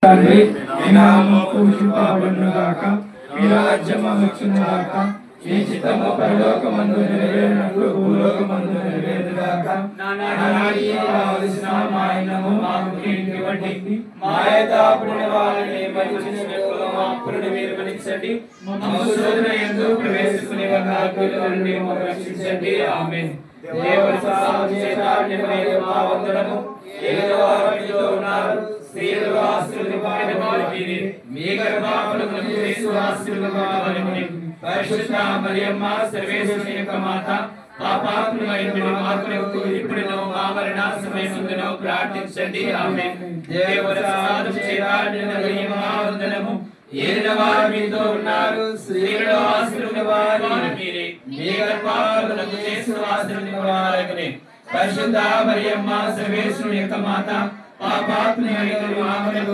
తండ్రి మీ నామము పూజింపబడునుగాక, మీ రాజ్యము వచ్చునుగాక, మీ చిత్తము పరలోకమందు నెరవేరినట్లు భూలోకమందు నెరవేరుగాక. నానాటికి కావలసిన మా అన్నము మాకు ఇవ్వండి, మా యథాపడిన వాళ్ళని మన్నించినట్లు మా అప్పులను మీరు మన్నించండి, మమ్ము శోధన యందు ప్రవేశింపనివ్వక కీడుల నుండి మమ్మల్ని రక్షించండి. ఆమేన్. దేవుని సహాయం చేత నిలబడే మా వందనము. ఏలినవారు మీతో ఉన్నారు, స్త్రీలలో ఆశీర్వదింపబడిన వారు మీరే, మీ గర్భఫలమును యేసు ఆశీర్వదింపబడినవారు. పరిశుద్ధ మరియమ్మ సర్వేశ్వరుని యొక్క మాత, పాపాత్ములైన మా కొరకు ఇప్పుడును మా మరణ సమయమందును ప్రార్థించండి. ఆమేన్. దేవుని సహాయం చేత నిలబడే మా వందనము. ఏలినవారు మీతో ఉన్నారు, స్త్రీలలో ఆశీర్వదింపబడిన వారు మీరే, మీ గర్భఫలమును యేసు ఆశీర్వదింపబడినవారు. పరిశుద్ధ మరియమ్మ సర్వేశ్వరుని యొక్క మాత, పాపాత్ములైన మా కొరకు